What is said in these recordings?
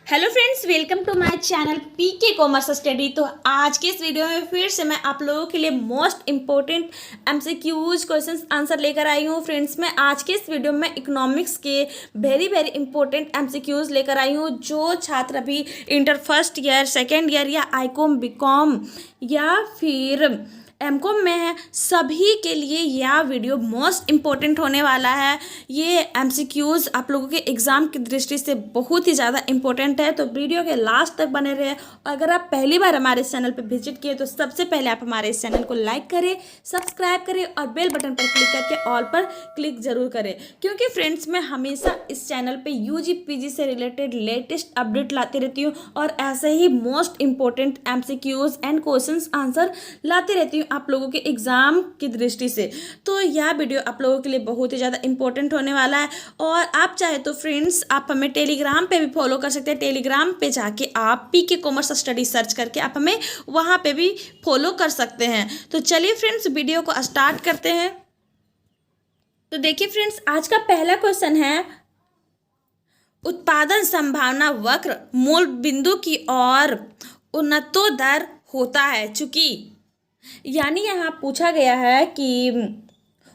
Hello friends, welcome to my channel PK commerce study. तो आज के इस वीडियो में फिर से मैं आप लोगों के लिए most important MCQs questions answer लेकर आई हूँ। फ्रेंड्स, मैं आज के इस वीडियो में इकोनॉमिक्स के वेरी वेरी इंपॉर्टेंट एमसीक्यूज लेकर आई हूँ। जो छात्र अभी inter first year, second year या आईकॉम, बीकॉम या फिर एमकॉम में है, सभी के लिए यह वीडियो मोस्ट इम्पोर्टेंट होने वाला है। ये एमसीक्यूज़ आप लोगों के एग्ज़ाम की दृष्टि से बहुत ही ज़्यादा इम्पोर्टेंट है, तो वीडियो के लास्ट तक बने रहे। अगर आप पहली बार हमारे इस चैनल पर विजिट किए तो सबसे पहले आप हमारे इस चैनल को लाइक करें, सब्सक्राइब करें और बेल बटन पर क्लिक करके ऑल पर क्लिक ज़रूर करें, क्योंकि फ्रेंड्स मैं हमेशा इस चैनल पर यूजी पीजी से रिलेटेड लेटेस्ट अपडेट लाती रहती हूँ और ऐसे ही most important MCQs and questions answer लाती रहती हूँ आप लोगों के एग्ज़ाम की दृष्टि से। तो यह वीडियो आप लोगों के लिए बहुत ही ज़्यादा इंपॉर्टेंट होने वाला है। और आप चाहे तो फ्रेंड्स आप हमें टेलीग्राम पे भी फॉलो कर सकते हैं। टेलीग्राम पे जाके आप पीके कॉमर्स स्टडी सर्च करके आप हमें वहाँ पे भी फॉलो कर सकते हैं। तो चलिए फ्रेंड्स, वीडियो को स्टार्ट करते हैं। तो देखिए फ्रेंड्स, आज का पहला क्वेश्चन है, उत्पादन संभावना वक्र मूल बिंदु की ओर उन्नतोदर होता है। चूंकि यानी यहाँ पूछा गया है कि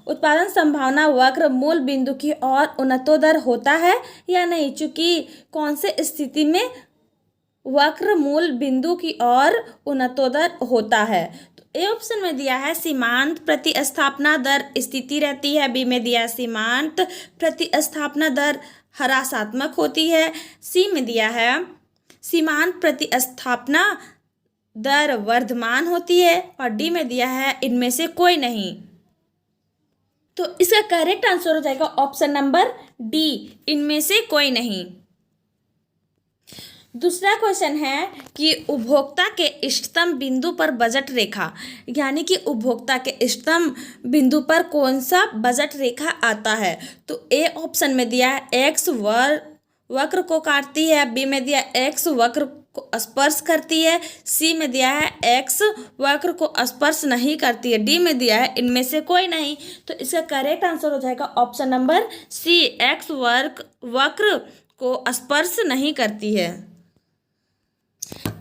उत्पादन संभावना वक्र मूल बिंदु की ओर उन्नतोदर होता है या नहीं। चूंकि कौन से स्थिति में वक्र मूल बिंदु की ओर उन्नतोदर होता है। तो ए ऑप्शन में दिया है सीमांत प्रतिस्थापना दर स्थिति रहती है। बी में दिया है सीमांत प्रतिस्थापना दर ह्रासात्मक होती है। सी में दिया है सीमांत प्रतिस्थापना दर वर्धमान होती है और डी में दिया है इनमें से कोई नहीं। तो इसका करेक्ट आंसर हो जाएगा ऑप्शन नंबर डी, इनमें से कोई नहीं। दूसरा क्वेश्चन है कि उपभोक्ता के इष्टतम बिंदु पर बजट रेखा, यानी कि उपभोक्ता के इष्टतम बिंदु पर कौन सा बजट रेखा आता है। तो ए ऑप्शन में दिया है एक्स वक्र को काटती है। बी में दिया एक्स वक्र को स्पर्श करती है। सी में दिया है एक्स वक्र को स्पर्श नहीं करती है। डी में दिया है इनमें से कोई नहीं। तो इसका करेक्ट आंसर हो जाएगा ऑप्शन नंबर सी, एक्स वक्र को स्पर्श नहीं करती है।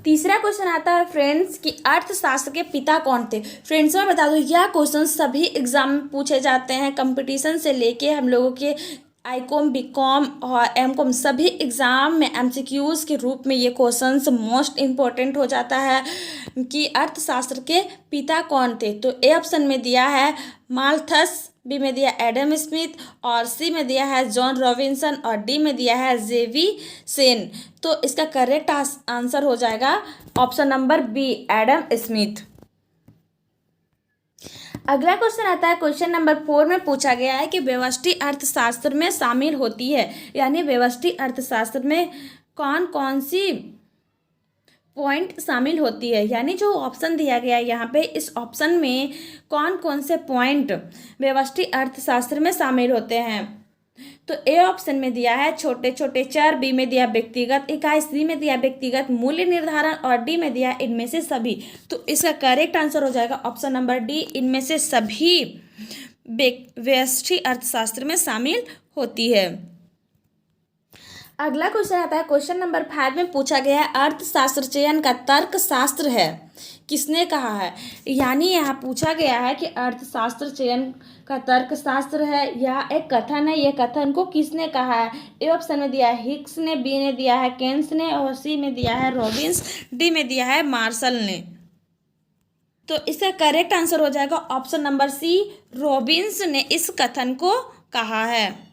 तीसरा क्वेश्चन आता है फ्रेंड्स कि अर्थशास्त्र के पिता कौन थे। फ्रेंड्स मैं बता दूं, यह क्वेश्चन सभी एग्जाम में पूछे जाते हैं। कंपटीशन से लेके हम लोगों के आईकॉम, बीकॉम और एमकॉम सभी एग्ज़ाम में एमसीक्यूज़ के रूप में ये क्वेश्चंस मोस्ट इम्पोर्टेंट हो जाता है कि अर्थशास्त्र के पिता कौन थे। तो ए ऑप्शन में दिया है माल्थस, बी में दिया एडम स्मिथ और सी में दिया है जॉन रॉबिन्सन और डी में दिया है जेवी सेन। तो इसका करेक्ट आंसर हो जाएगा option number B, Adam Smith. अगला क्वेश्चन आता है, क्वेश्चन नंबर 4 में पूछा गया है कि व्यष्टि अर्थशास्त्र में शामिल होती है, यानी व्यष्टि अर्थशास्त्र में कौन कौन सी पॉइंट शामिल होती है। यानी जो ऑप्शन दिया गया है यहाँ पे, इस ऑप्शन में कौन कौन से पॉइंट व्यष्टि अर्थशास्त्र में शामिल होते हैं। तो ए ऑप्शन में दिया है छोटे छोटे चर, बी में दिया व्यक्तिगत इकाई, सी में दिया व्यक्तिगत मूल्य निर्धारण और डी में दिया इनमें से सभी। तो इसका करेक्ट आंसर हो जाएगा ऑप्शन नंबर डी, इनमें से सभी व्यष्टि अर्थशास्त्र में शामिल होती है। अगला क्वेश्चन आता है, क्वेश्चन नंबर 5 में पूछा गया है अर्थशास्त्र चयन का तर्कशास्त्र है, किसने कहा है। यानी यहाँ पूछा गया है कि अर्थशास्त्र चयन का तर्कशास्त्र है यह एक कथन है, यह कथन को किसने कहा है। ए ऑप्शन में दिया है हिक्स ने, बी ने दिया है केन्स ने और सी में दिया है रॉबिन्स, डी में दिया है मार्शल ने। तो इसका करेक्ट आंसर हो जाएगा ऑप्शन नंबर सी, रॉबिन्स ने इस कथन को कहा है।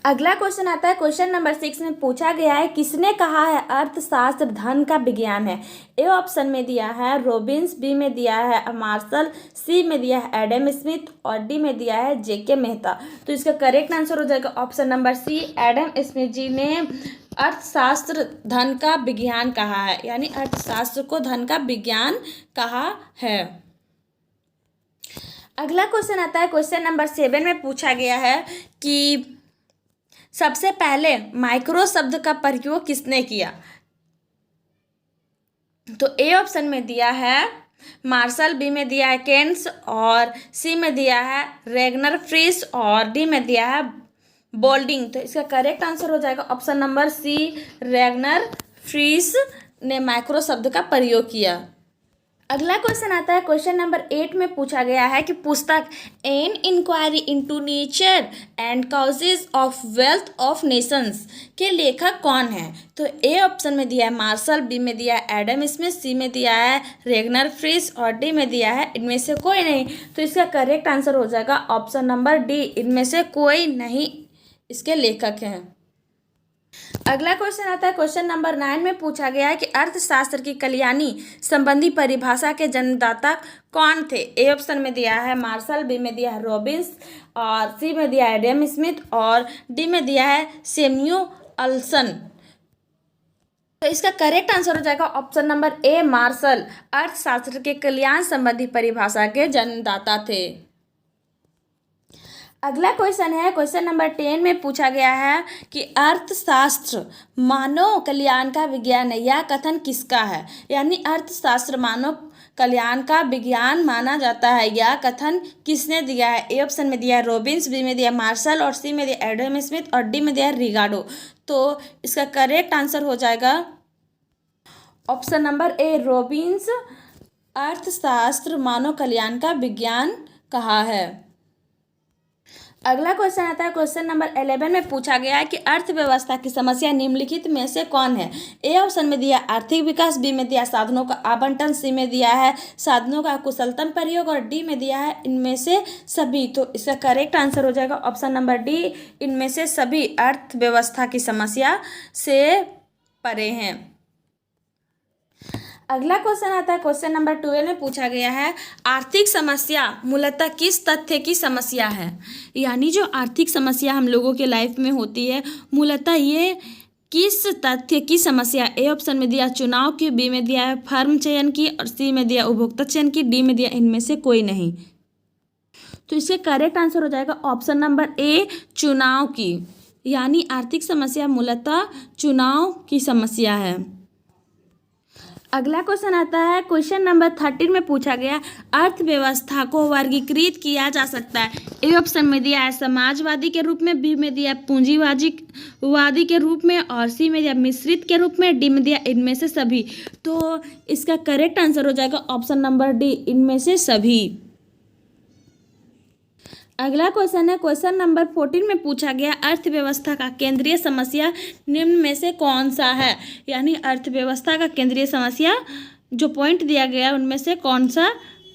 अगला क्वेश्चन आता है, क्वेश्चन नंबर 6 में पूछा गया है किसने कहा है अर्थशास्त्र धन का विज्ञान है। ए ऑप्शन में दिया है रॉबिन्स, बी में दिया है मार्शल, सी में दिया है एडम स्मिथ और डी में दिया है जेके मेहता। तो इसका करेक्ट आंसर हो जाएगा option number C, Adam Smith ji ने अर्थशास्त्र धन का विज्ञान कहा है, यानी अर्थशास्त्र को धन का विज्ञान कहा है। अगला क्वेश्चन आता है, क्वेश्चन नंबर 7 में पूछा गया है कि सबसे पहले माइक्रो शब्द का प्रयोग किसने किया। तो ए ऑप्शन में दिया है मार्शल, बी में दिया है केन्स और सी में दिया है रेगनर फ्रिश और डी में दिया है बोल्डिंग। तो इसका करेक्ट आंसर हो जाएगा ऑप्शन नंबर सी, रैगनर फ्रीस ने मैक्रो शब्द का प्रयोग किया। अगला क्वेश्चन आता है, क्वेश्चन नंबर 8 में पूछा गया है कि पुस्तक an inquiry into nature and causes of wealth of nations के लेखक कौन है। तो ए ऑप्शन में दिया है मार्शल, बी में दिया है एडम स्मिथ, सी में दिया है रैगनर फ्रीस और डी में दिया है इनमें से कोई नहीं। तो इसका करेक्ट आंसर हो जाएगा ऑप्शन नंबर डी, इनमें से कोई नहीं इसके लेखक हैं। अगला क्वेश्चन आता है, क्वेश्चन नंबर 9 में पूछा गया है कि अर्थशास्त्र की कल्याणी संबंधी परिभाषा के जन्मदाता कौन थे। ए ऑप्शन में दिया है मार्शल, बी में दिया है रॉबिन्स और सी में दिया है एडम स्मिथ और डी में दिया है सैमुअल्सन। तो इसका करेक्ट आंसर हो जाएगा ऑप्शन नंबर ए, मार्शल अर्थशास्त्र के कल्याण संबंधी परिभाषा के जन्मदाता थे। अगला क्वेश्चन है, क्वेश्चन नंबर 10 में पूछा गया है कि अर्थशास्त्र मानव कल्याण का विज्ञान है, यह कथन किसका है। यानी अर्थशास्त्र मानव कल्याण का विज्ञान माना जाता है, यह कथन किसने दिया है। ए ऑप्शन में दिया है रॉबिन्स, बी में दिया मार्शल और सी में दिया एडम स्मिथ और डी में दिया रिगार्डो। तो इसका करेक्ट आंसर हो जाएगा ऑप्शन नंबर ए, रॉबिन्स अर्थशास्त्र मानव कल्याण का विज्ञान कहा है। अगला क्वेश्चन आता है, क्वेश्चन नंबर 11 में पूछा गया है कि अर्थव्यवस्था की समस्या निम्नलिखित में से कौन है। ए ऑप्शन में दिया आर्थिक विकास, बी में दिया साधनों का आवंटन, सी में दिया है साधनों का कुशलतम प्रयोग और डी में दिया है इनमें से सभी। तो इसका करेक्ट आंसर हो जाएगा ऑप्शन नंबर डी, इनमें से सभी अर्थव्यवस्था की समस्या से परे हैं। अगला क्वेश्चन आता है, क्वेश्चन नंबर 12 में पूछा गया है आर्थिक समस्या मूलतः किस तथ्य की समस्या है। यानी जो आर्थिक समस्या हम लोगों के लाइफ में होती है मूलतः ये किस तथ्य की समस्या। ए ऑप्शन में दिया चुनाव की, बी में दिया है फर्म चयन की और सी में दिया उपभोक्ता चयन की, डी में दिया इनमें से कोई नहीं। तो इसके करेक्ट आंसर हो जाएगा ऑप्शन नंबर ए, चुनाव की। यानी आर्थिक समस्या मूलतः चुनाव की समस्या है। अगला क्वेश्चन आता है, क्वेश्चन नंबर 13 में पूछा गया अर्थव्यवस्था को वर्गीकृत किया जा सकता है। ए ऑप्शन में दिया है समाजवादी के रूप में, बी में दिया पूंजीवादी के रूप में और सी में दिया मिश्रित के रूप में, डी में दिया इनमें से सभी। तो इसका करेक्ट आंसर हो जाएगा ऑप्शन नंबर डी, इनमें से सभी। अगला क्वेश्चन है, क्वेश्चन नंबर 14 में पूछा गया अर्थव्यवस्था का केंद्रीय समस्या निम्न में से कौन सा है। यानी अर्थव्यवस्था का केंद्रीय समस्या जो पॉइंट दिया गया उनमें से कौन सा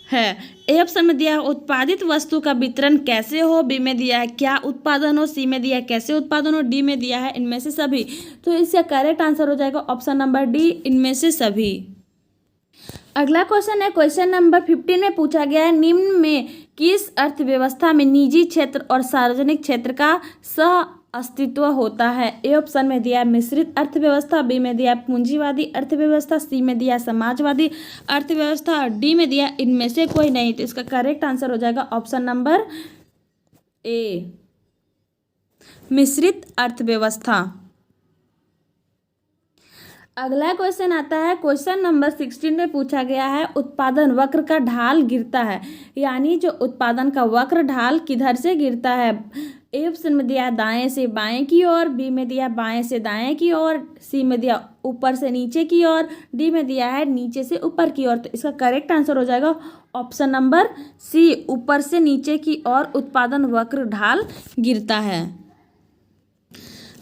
है। ए ऑप्शन में दिया है उत्पादित वस्तु का वितरण कैसे हो, बी में दिया है क्या उत्पादन हो, सी में दिया है कैसे उत्पादन हो, डी में दिया है इनमें से सभी। तो इसका करेक्ट आंसर हो जाएगा ऑप्शन नंबर डी, इनमें से सभी। अगला क्वेश्चन है, क्वेश्चन नंबर 15 में पूछा गया है निम्न में किस अर्थव्यवस्था में निजी क्षेत्र और सार्वजनिक क्षेत्र का सह अस्तित्व होता है। ए ऑप्शन में दिया मिश्रित अर्थव्यवस्था, बी में दिया पूंजीवादी अर्थव्यवस्था, सी में दिया समाजवादी अर्थव्यवस्था और डी में दिया इनमें से कोई नहीं। तो इसका करेक्ट आंसर हो जाएगा ऑप्शन नंबर ए, मिश्रित अर्थव्यवस्था। अगला क्वेश्चन आता है, क्वेश्चन नंबर 16 में पूछा गया है उत्पादन वक्र का ढाल गिरता है। यानी जो उत्पादन का वक्र ढाल किधर से गिरता है। ए ऑप्शन में दिया दाएं से बाएं की ओर, बी में दिया बाएं से दाएं की ओर, सी में दिया ऊपर से नीचे की ओर, डी में दिया है नीचे से ऊपर की ओर। तो इसका करेक्ट आंसर हो जाएगा ऑप्शन नंबर सी, ऊपर से नीचे की ओर उत्पादन वक्र ढाल गिरता है।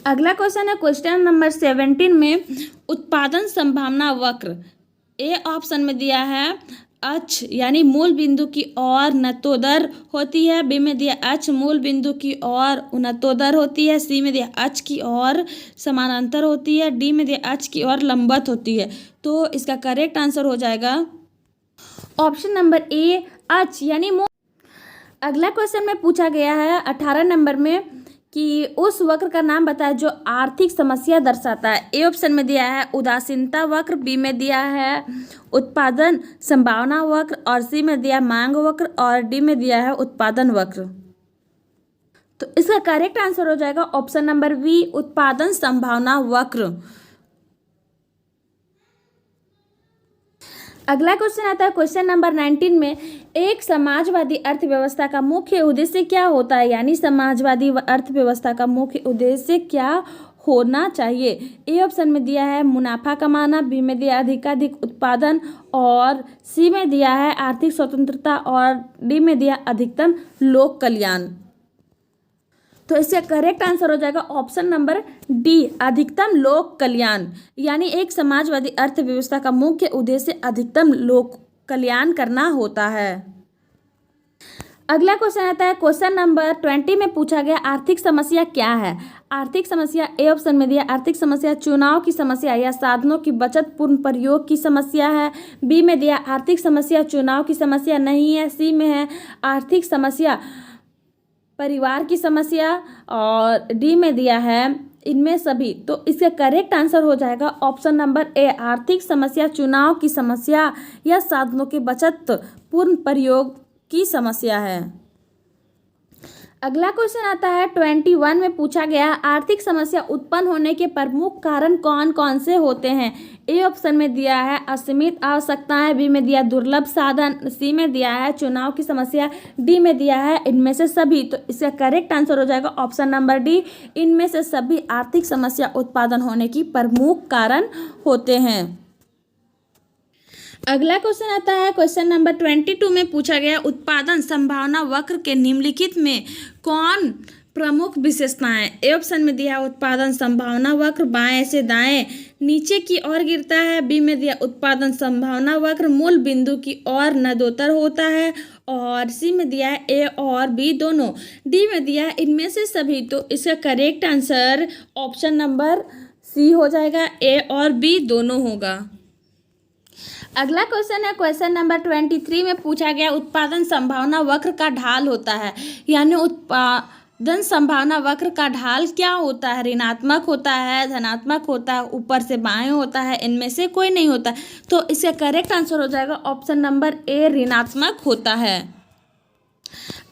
अगला क्वेश्चन है, क्वेश्चन नंबर 17 में उत्पादन संभावना वक्र। ए ऑप्शन में दिया है अक्ष यानी मूल बिंदु की ओर नतोदर होती है, बी में दिया अक्ष मूल बिंदु की ओर उन्नतोदर होती है, सी में दिया अक्ष की ओर समानांतर होती है, डी में दिया अक्ष की ओर लंबवत होती है। तो इसका करेक्ट आंसर हो जाएगा ऑप्शन नंबर ए, अक्ष यानी मूल। अगला क्वेश्चन में पूछा गया है 18 नंबर में कि उस वक्र का नाम बताए जो आर्थिक समस्या दर्शाता है। ए ऑप्शन में दिया है उदासीनता वक्र, बी में दिया है उत्पादन संभावना वक्र और सी में दिया मांग वक्र और डी में दिया है उत्पादन वक्र। तो इसका करेक्ट आंसर हो जाएगा ऑप्शन नंबर बी, उत्पादन संभावना वक्र। अगला क्वेश्चन आता है क्वेश्चन नंबर 19 में, एक समाजवादी अर्थव्यवस्था का मुख्य उद्देश्य क्या होता है, यानी समाजवादी अर्थव्यवस्था का मुख्य उद्देश्य क्या होना चाहिए। ए ऑप्शन में दिया है मुनाफा कमाना, बी में दिया अधिकाधिक उत्पादन, और सी में दिया है आर्थिक स्वतंत्रता, और डी में दिया अधिकतम लोक कल्याण। तो इसका करेक्ट आंसर हो जाएगा ऑप्शन नंबर डी, अधिकतम लोक कल्याण, यानी एक समाजवादी अर्थव्यवस्था का मुख्य उद्देश्य अधिकतम लोक कल्याण करना होता है। अगला क्वेश्चन आता है क्वेश्चन नंबर 20 में पूछा गया आर्थिक समस्या क्या है। आर्थिक समस्या ए ऑप्शन में दिया आर्थिक समस्या चुनाव की समस्या या साधनों की बचत पूर्ण प्रयोग की समस्या है, बी में दिया आर्थिक समस्या चुनाव की समस्या नहीं है, सी में है आर्थिक समस्या परिवार की समस्या, और डी में दिया है इनमें सभी। तो इसका करेक्ट आंसर हो जाएगा ऑप्शन नंबर ए, आर्थिक समस्या चुनाव की समस्या या साधनों के बचत पूर्ण प्रयोग की समस्या है। अगला क्वेश्चन आता है 21 में पूछा गया आर्थिक समस्या उत्पन्न होने के प्रमुख कारण कौन कौन से होते हैं। ए ऑप्शन में दिया है असीमित आवश्यकताएं, बी में दिया दुर्लभ साधन, सी में दिया है चुनाव की समस्या, डी में दिया है इनमें से सभी। तो इसका करेक्ट आंसर हो जाएगा ऑप्शन नंबर डी, इनमें से सभी आर्थिक समस्या उत्पादन होने की प्रमुख कारण होते हैं। अगला क्वेश्चन आता है क्वेश्चन नंबर 22 में पूछा गया उत्पादन संभावना वक्र के निम्नलिखित में कौन प्रमुख विशेषताएं। ए ऑप्शन में दिया उत्पादन संभावना वक्र बाएं से दाएं नीचे की ओर गिरता है, बी में दिया उत्पादन संभावना वक्र मूल बिंदु की ओर नदोत्तर होता है, और सी में दिया है ए और बी दोनों, डी में दिया इनमें से सभी। तो इसका correct answer option number C हो जाएगा, ए और बी दोनों होगा। अगला क्वेश्चन है क्वेश्चन नंबर 23 में पूछा गया उत्पादन संभावना वक्र का ढाल होता है, यानी उत्पादन संभावना वक्र का ढाल क्या होता है, ऋणात्मक होता है, धनात्मक होता है, ऊपर से बाएं होता है, इनमें से कोई नहीं होता। तो इसका करेक्ट आंसर हो जाएगा ऑप्शन नंबर ए, ऋणात्मक होता है।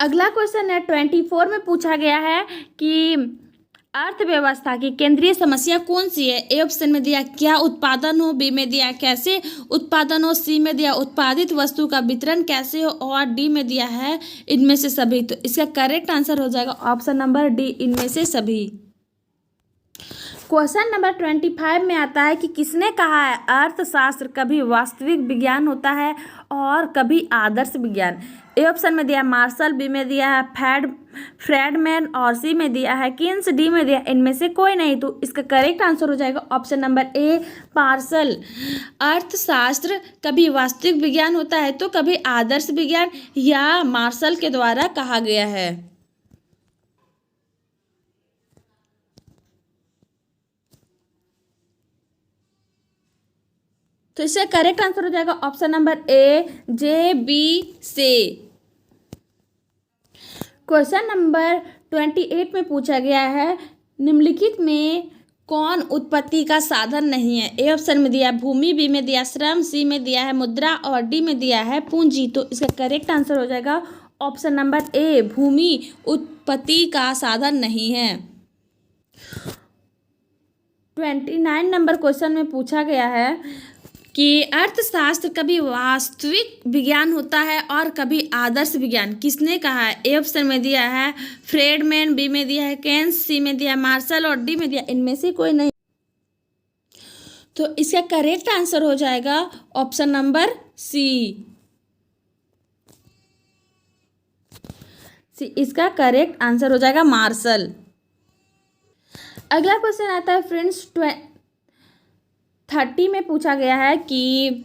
अगला क्वेश्चन है 24 में पूछा गया है कि अर्थव्यवस्था की केंद्रीय समस्या कौन सी है। ए ऑप्शन में दिया क्या उत्पादन हो, बी में दिया कैसे उत्पादन हो, सी में दिया उत्पादित वस्तु का वितरण कैसे हो, और डी में दिया है इनमें से सभी। तो इसका करेक्ट आंसर हो जाएगा ऑप्शन नंबर डी, इनमें से सभी। क्वेश्चन नंबर 25 में आता है कि किसने कहा है अर्थशास्त्र कभी वास्तविक विज्ञान होता है और कभी आदर्श विज्ञान। ए ऑप्शन में दिया मार्शल, बी में दिया है फ्रेडमैन, और सी में दिया है किन्स, डी में दिया इनमें से कोई नहीं। तो इसका करेक्ट आंसर हो जाएगा ऑप्शन नंबर ए, मार्शल। अर्थशास्त्र कभी वास्तविक विज्ञान होता है तो कभी आदर्श विज्ञान, या मार्शल के द्वारा कहा गया है। तो इसका करेक्ट आंसर हो जाएगा option number A, J B से। क्वेश्चन नंबर 28 में पूछा गया है निम्नलिखित में कौन उत्पत्ति का साधन नहीं है। ए ऑप्शन में दिया भूमि, बी में दिया श्रम, सी में दिया है मुद्रा, और डी में दिया है पूंजी। तो इसका करेक्ट आंसर हो जाएगा ऑप्शन नंबर ए, भूमि उत्पत्ति का साधन नहीं है। 29 नंबर क्वेश्चन में पूछा गया है कि अर्थशास्त्र कभी वास्तविक विज्ञान होता है और कभी आदर्श विज्ञान, किसने कहा है। ए ऑप्शन में दिया है फ्रेडमैन, बी में दिया है केन्स, सी में दिया है मार्शल, और डी में दिया इनमें से कोई नहीं। तो इसका करेक्ट आंसर हो जाएगा ऑप्शन नंबर सी, इसका करेक्ट आंसर हो जाएगा मार्शल। अगला क्वेश्चन आता है फ्रेंड्स 30 में पूछा गया है कि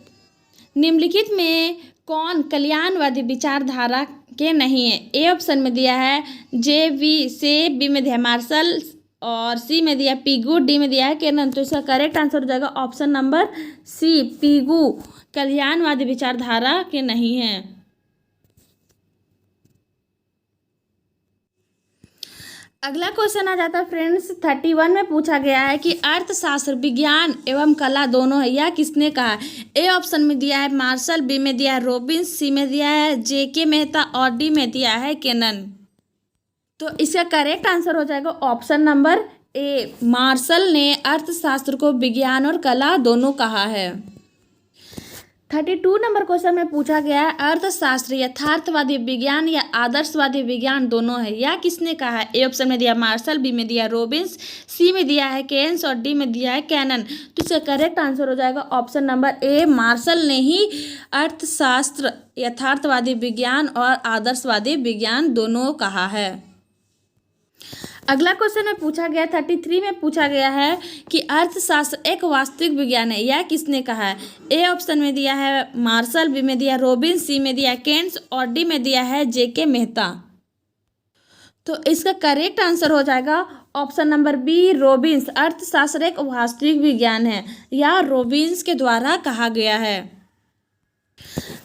निम्नलिखित में कौन कल्याणवादी विचारधारा के नहीं है। ए ऑप्शन में दिया है जे वी से, बी में दिया है मार्शल, और सी में दिया पीगू, डी में दिया है केनन। तो इसका करेक्ट आंसर हो जाएगा ऑप्शन नंबर सी, पीगू कल्याणवादी विचारधारा के नहीं हैं। अगला क्वेश्चन आ जाता है फ्रेंड्स 31 में पूछा गया है कि अर्थशास्त्र विज्ञान एवं कला दोनों है, यह किसने कहा। ए ऑप्शन में दिया है मार्शल, बी में दिया है रॉबिन्स, सी में दिया है जेके मेहता, और डी में दिया है केनन। तो इसका करेक्ट आंसर हो जाएगा ऑप्शन नंबर ए, मार्शल ने अर्थशास्त्र को विज्ञान और कला दोनों कहा है। 32 नंबर क्वेश्चन में पूछा गया है अर्थशास्त्र यथार्थवादी विज्ञान या आदर्शवादी विज्ञान दोनों है, या किसने कहा है? ए ऑप्शन में दिया मार्शल, बी में दिया रॉबिन्स, सी में दिया है केन्स और डी में दिया है कैनन। तो इसका करेक्ट आंसर हो जाएगा ऑप्शन नंबर ए, मार्शल ने ही अर्थशास्त्र यथार्थवादी विज्ञान और आदर्शवादी विज्ञान दोनों कहा है। अगला क्वेश्चन में पूछा गया 33 में पूछा गया है कि अर्थशास्त्र एक वास्तविक विज्ञान है, यह किसने कहा है? ए ऑप्शन में दिया है मार्शल, बी में दिया रॉबिन्स, सी में दिया केन्स और डी में दिया है जेके मेहता। तो इसका करेक्ट आंसर हो जाएगा ऑप्शन नंबर बी, रॉबिन्स। अर्थशास्त्र एक वास्तविक विज्ञान है, यह रॉबिन्स के द्वारा कहा गया है।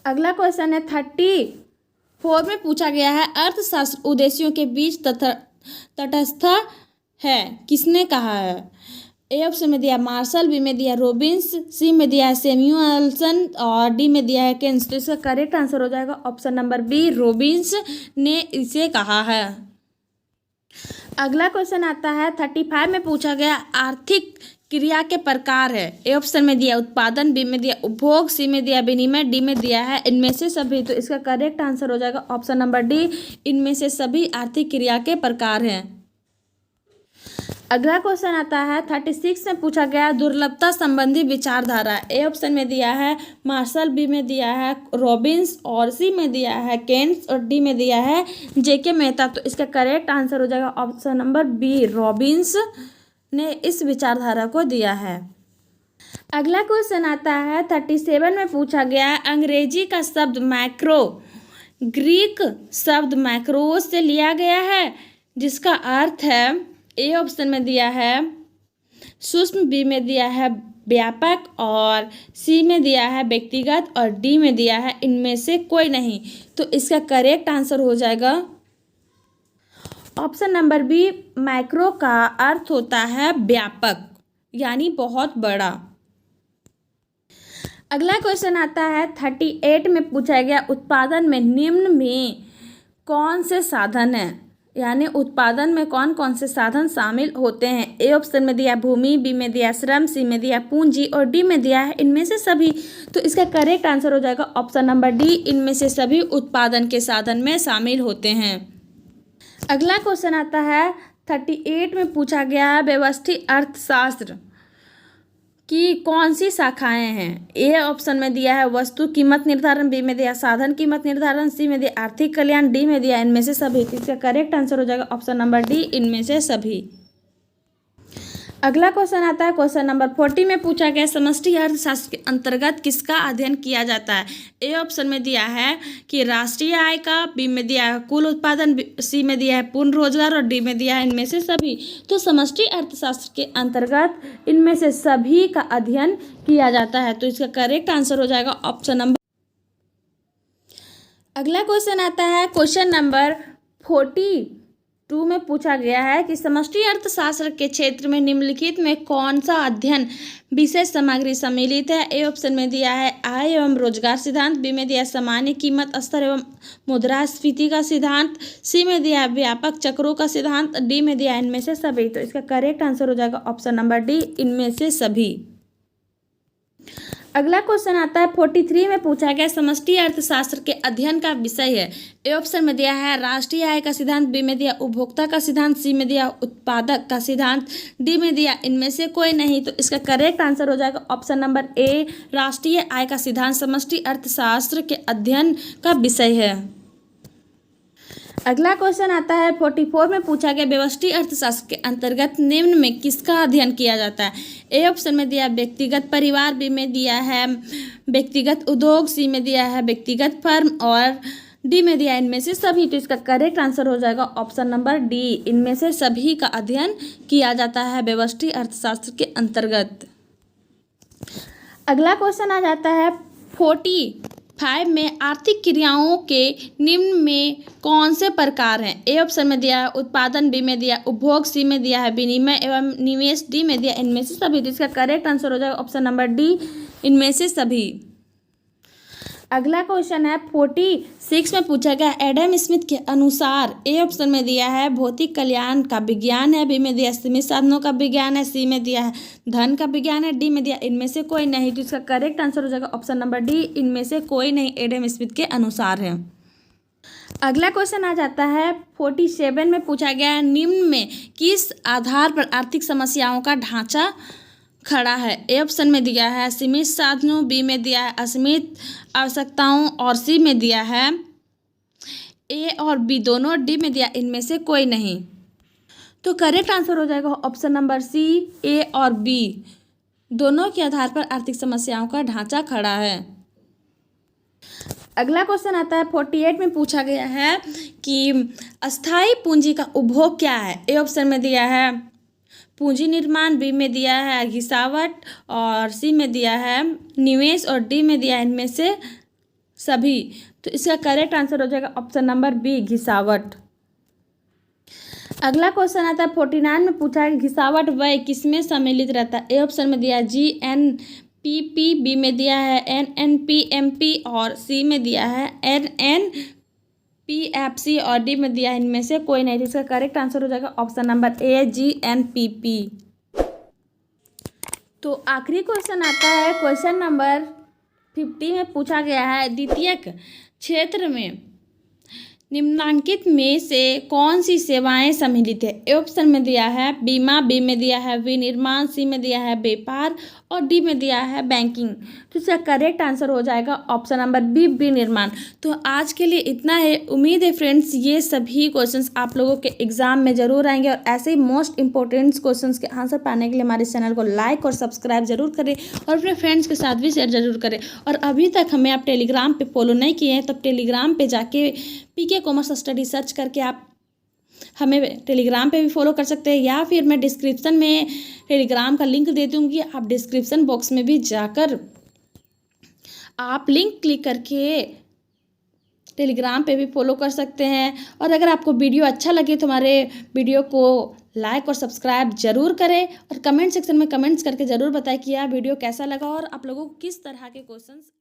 अगला क्वेश्चन है 34 में पूछा गया है अर्थशास्त्र उद्देश्यों के बीच तटस्थ है, किसने कहा है? ए ऑप्शन में दिया मार्शल, बी में दिया रॉबिन्स, सी में दिया है सैमुअलसन और डी में दिया है केन्स। तो इसका करेक्ट आंसर हो जाएगा ऑप्शन नंबर बी, रॉबिन्स ने इसे कहा है। अगला क्वेश्चन आता है 35 में पूछा गया आर्थिक क्रिया के प्रकार है। ए ऑप्शन में दिया उत्पादन, बी में दिया उपभोग, सी में दिया विनिमय, डी में दिया है इनमें से सभी। तो इसका करेक्ट आंसर हो जाएगा ऑप्शन नंबर डी, इनमें से सभी आर्थिक क्रिया के प्रकार हैं। अगला क्वेश्चन आता है 36 में पूछा गया दुर्लभता संबंधी विचारधारा। ए ऑप्शन में दिया है मार्शल, बी में दिया है रॉबिन्स और सी में दिया है केन्स और डी में दिया है जेके मेहता। तो इसका करेक्ट आंसर हो जाएगा ऑप्शन नंबर बी, रॉबिन्स ने इस विचारधारा को दिया है। अगला क्वेश्चन आता है 37 में पूछा गया है अंग्रेजी का शब्द मैक्रो ग्रीक शब्द मैक्रोस से लिया गया है, जिसका अर्थ है ए ऑप्शन में दिया है सूक्ष्म, बी में दिया है व्यापक और सी में दिया है व्यक्तिगत और डी में दिया है इनमें से कोई नहीं। तो इसका करेक्ट आंसर हो जाएगा ऑप्शन नंबर बी, मैक्रो का अर्थ होता है व्यापक यानी बहुत बड़ा। अगला क्वेश्चन आता है 38 में पूछा गया उत्पादन में निम्न में कौन से साधन हैं, यानी उत्पादन में कौन कौन से साधन शामिल होते हैं? ए ऑप्शन में दिया भूमि, बी में दिया श्रम, सी में दिया पूंजी और डी में दिया है इनमें से सभी। तो इसका करेक्ट आंसर हो जाएगा ऑप्शन नंबर डी, इनमें से सभी उत्पादन के साधन में शामिल होते हैं। अगला क्वेश्चन आता है 38 में पूछा गया है व्यवस्थित अर्थशास्त्र की कौन सी शाखाएं हैं? ए ऑप्शन में दिया है वस्तु कीमत निर्धारण, बी में दिया साधन कीमत निर्धारण, सी में दिया आर्थिक कल्याण, डी में दिया इनमें से सभी। इसका करेक्ट आंसर हो जाएगा ऑप्शन नंबर डी, इनमें से सभी। अगला क्वेश्चन आता है क्वेश्चन नंबर 40 में पूछा गया समष्टि अर्थशास्त्र के अंतर्गत किसका अध्ययन किया जाता है? ए ऑप्शन में दिया है कि राष्ट्रीय आय का, बी में दिया है कुल उत्पादन, सी में दिया है पूर्ण रोजगार और डी में दिया है इनमें से सभी। तो समष्टि अर्थशास्त्र के अंतर्गत इनमें से सभी का अध्ययन किया जाता है। तो इसका करेक्ट आंसर हो जाएगा ऑप्शन नंबर। अगला क्वेश्चन आता है क्वेश्चन नंबर 42 में पूछा गया है कि समष्टि अर्थशास्त्र के क्षेत्र में निम्नलिखित में कौन सा अध्ययन विशेष सामग्री सम्मिलित है? ए ऑप्शन में दिया है आय एवं रोजगार सिद्धांत, बी में दिया सामान्य कीमत स्तर एवं मुद्रास्फीति का सिद्धांत, सी में दिया व्यापक चक्रों का सिद्धांत, डी में दिया इनमें से सभी। तो इसका करेक्ट आंसर हो जाएगा ऑप्शन नंबर डी, इनमें से सभी। अगला क्वेश्चन आता है 43 में पूछा गया समष्टि अर्थशास्त्र के अध्ययन का विषय है। ए ऑप्शन में दिया है राष्ट्रीय आय का सिद्धांत, बी में दिया उपभोक्ता का सिद्धांत, सी में दिया उत्पादक का सिद्धांत, डी में दिया इनमें से कोई नहीं। तो इसका करेक्ट आंसर हो जाएगा ऑप्शन नंबर ए, राष्ट्रीय आय का सिद्धांत समष्टि अर्थशास्त्र के अध्ययन का विषय है। अगला क्वेश्चन आता है 44 में पूछा गया व्यष्टि अर्थशास्त्र के अंतर्गत निम्न में किसका अध्ययन किया जाता है? ए ऑप्शन में दिया व्यक्तिगत परिवार, बी में दिया है व्यक्तिगत उद्योग, सी में दिया है व्यक्तिगत फर्म और डी में दिया इनमें से सभी। तो इसका करेक्ट आंसर हो जाएगा ऑप्शन नंबर डी, इनमें से सभी का अध्ययन किया जाता है व्यष्टि अर्थशास्त्र के अंतर्गत। अगला क्वेश्चन आ जाता है 45 में आर्थिक क्रियाओं के निम्न में कौन से प्रकार हैं? ए ऑप्शन में दिया है उत्पादन, बी में दिया उपभोग, सी में दिया है विनिमय एवं निवेश, डी में दिया इनमें से सभी। इसका करेक्ट आंसर हो जाएगा ऑप्शन नंबर डी, इनमें से सभी। अगला क्वेश्चन है 46 में पूछा गया एडम स्मिथ के अनुसार ए ऑप्शन में दिया है भौतिक कल्याण का विज्ञान है, बी में दिया सीमित साधनों का विज्ञान है, सी में दिया है धन का विज्ञान है, डी में दिया इनमें से कोई नहीं। तो इसका करेक्ट आंसर हो जाएगा ऑप्शन नंबर डी, इनमें से कोई नहीं एडम स्मिथ के अनुसार है। अगला क्वेश्चन आ जाता है 47 में पूछा गया है निम्न में किस आधार पर आर्थिक समस्याओं का ढांचा खड़ा है। ए ऑप्शन में दिया है सीमित साधनों, बी में दिया है असीमित आवश्यकताओं और सी में दिया है ए और बी दोनों, डी में दिया इनमें से कोई नहीं। तो करेक्ट आंसर हो जाएगा ऑप्शन नंबर सी, ए और बी दोनों के आधार पर आर्थिक समस्याओं का ढांचा खड़ा है। अगला क्वेश्चन आता है 48 में पूछा गया है कि अस्थाई पूंजी का उपभोग क्या है। ए ऑप्शन में दिया है पूंजी निर्माण, बी में दिया है घिसावट और सी में दिया है निवेश और डी में दिया है इनमें से सभी। तो इसका करेक्ट आंसर हो जाएगा ऑप्शन नंबर बी, घिसावट। अगला क्वेश्चन आता है 49 में पूछा है घिसावट व्यय किसमें सम्मिलित रहता है। ए ऑप्शन में दिया है GNPP, बी में दिया है NNPMP और सी में दिया है NNPFC और डी में दिया है इनमें से कोई नहीं। इसका करेक्ट आंसर हो जाएगा ऑप्शन नंबर ए, GNPP। तो आखिरी क्वेश्चन आता है क्वेश्चन नंबर 50 में पूछा गया है द्वितीयक क्षेत्र में निम्नांकित में से कौन सी सेवाएं सम्मिलित है। ए ऑप्शन में दिया है बीमा, बी में दिया है विनिर्माण, सी में दिया है व्यापार और डी में दिया है बैंकिंग। तो इसका करेक्ट आंसर हो जाएगा ऑप्शन नंबर बी, विनिर्माण। तो आज के लिए इतना है। उम्मीद है फ्रेंड्स ये सभी क्वेश्चंस आप लोगों के एग्जाम में जरूर आएंगे और ऐसे ही मोस्ट इंपॉर्टेंट क्वेश्चंस के आंसर पाने के लिए हमारे चैनल को लाइक और सब्सक्राइब जरूर करें और अपने फ्रेंड्स के साथ भी शेयर जरूर करें। और अभी तक हमें आप टेलीग्राम पे फॉलो नहीं किए हैं तो टेलीग्राम पे जाके पीके कॉमर्स स्टडी सर्च करके आप हमें टेलीग्राम पे भी फॉलो कर सकते हैं या फिर मैं डिस्क्रिप्शन में टेलीग्राम का लिंक दे दूँगी, आप डिस्क्रिप्शन बॉक्स में भी जाकर आप लिंक क्लिक करके टेलीग्राम पे भी फॉलो कर सकते हैं। और अगर आपको वीडियो अच्छा लगे तो हमारे वीडियो को लाइक और सब्सक्राइब जरूर करें और कमेंट सेक्शन में कमेंट्स करके ज़रूर बताएं कि यह वीडियो कैसा लगा और आप लोगों को किस तरह के क्वेश्चंस